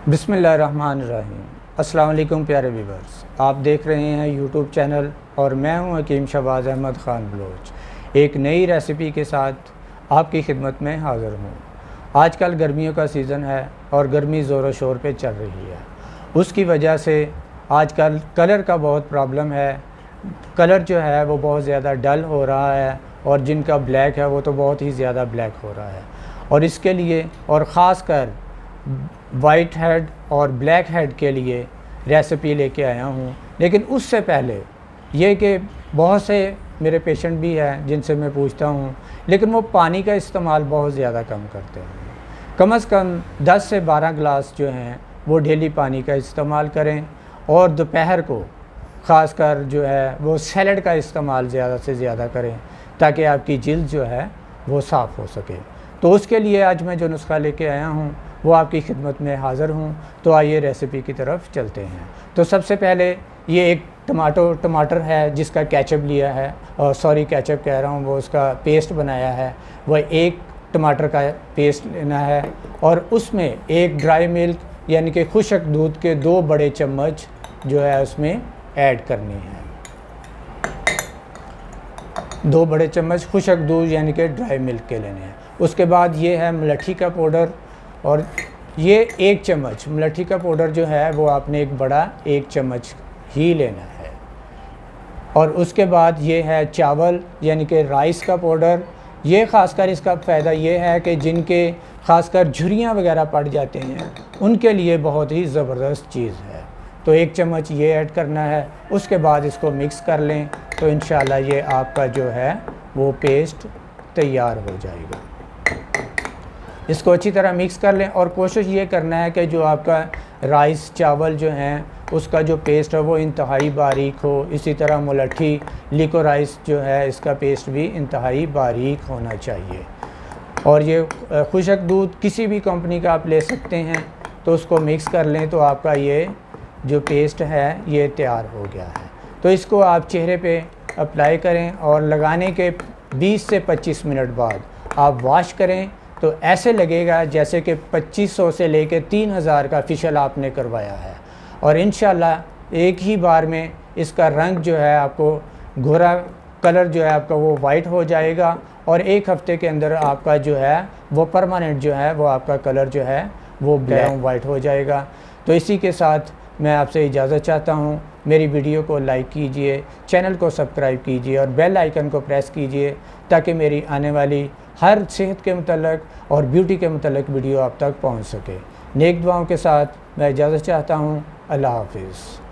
बिस्मिल्लाहिर्रहमानिर्रहीम। अस्सलाम वालेकुम प्यारे व्यूअर्स, आप देख रहे हैं यूट्यूब चैनल और मैं हूं हकीम शहबाज अहमद ख़ान बलोच। एक नई रेसिपी के साथ आपकी खिदमत में हाज़िर हूं। आजकल गर्मियों का सीज़न है और गर्मी ज़ोरों शोर पे चल रही है। उसकी वजह से आजकल कलर का बहुत प्रॉब्लम है। कलर जो है वो बहुत ज़्यादा डल हो रहा है और जिनका ब्लैक है वो तो बहुत ही ज़्यादा ब्लैक हो रहा है। और इसके लिए और ख़ास कर वाइट हेड और ब्लैक हेड के लिए रेसिपी लेके आया हूँ। लेकिन उससे पहले ये कि बहुत से मेरे पेशेंट भी हैं जिनसे मैं पूछता हूँ, लेकिन वो पानी का इस्तेमाल बहुत ज़्यादा कम करते हैं। कम से कम 10 से 12 गिलास जो हैं वो डेली पानी का इस्तेमाल करें और दोपहर को ख़ास कर जो है वो सैलड का इस्तेमाल ज़्यादा से ज़्यादा करें ताकि आपकी जिल्द जो है वो साफ़ हो सके। तो उसके लिए आज मैं जो नुस्खा लेके आया हूँ वो आपकी खिदमत में हाज़िर हूँ। तो आइए रेसिपी की तरफ चलते हैं। तो सबसे पहले ये एक टमाटर है जिसका केचप लिया है, और सॉरी केचप कह रहा हूँ, वो उसका पेस्ट बनाया है। वह एक टमाटर का पेस्ट लेना है और उसमें एक ड्राई मिल्क यानी कि खुशक दूध के 2 बड़े चम्मच जो है उसमें ऐड करनी है। 2 बड़े चम्मच खुशक दूध यानी कि ड्राई मिल्क के लेने हैं। उसके बाद ये है मुलट्ठी का पाउडर, और ये 1 चम्मच मुलट्ठी का पाउडर जो है वो आपने एक बड़ा 1 चम्मच ही लेना है। और उसके बाद ये है चावल यानी कि राइस का पाउडर। ये ख़ासकर इसका फ़ायदा ये है कि जिनके ख़ासकर झुर्रियाँ वगैरह पड़ जाते हैं उनके लिए बहुत ही ज़बरदस्त चीज़ है। तो 1 चम्मच ये ऐड करना है। उसके बाद इसको मिक्स कर लें तो इंशाल्लाह ये आपका जो है वो पेस्ट तैयार हो जाएगा। इसको अच्छी तरह मिक्स कर लें और कोशिश ये करना है कि जो आपका राइस चावल जो हैं उसका जो पेस्ट है वो इंतहाई बारीक हो। इसी तरह मुलट्ठी लिको राइस जो है इसका पेस्ट भी इंतहाई बारीक होना चाहिए। और ये खुशक दूध किसी भी कंपनी का आप ले सकते हैं। तो उसको मिक्स कर लें तो आपका ये जो पेस्ट है ये तैयार हो गया है। तो इसको आप चेहरे पे अप्लाई करें और लगाने के 20 से 25 मिनट बाद आप वॉश करें तो ऐसे लगेगा जैसे कि 2500 से लेकर 3000 का फेशियल आपने करवाया है। और इंशाल्लाह एक ही बार में इसका रंग जो है आपको गोरा कलर जो है आपका वो वाइट हो जाएगा और 1 हफ़्ते के अंदर आपका जो है वो परमानेंट जो है वो आपका कलर जो है वो ब्लैक वाइट हो जाएगा। तो इसी के साथ मैं आपसे इजाज़त चाहता हूँ। मेरी वीडियो को लाइक कीजिए, चैनल को सब्सक्राइब कीजिए और बेल आइकन को प्रेस कीजिए ताकि मेरी आने वाली हर सेहत के मुतल्लिक़ और ब्यूटी के मुतल्लिक़ वीडियो आप तक पहुँच सके। नेक दुआओं के साथ मैं इजाज़त चाहता हूँ। अल्लाह हाफ़िज़।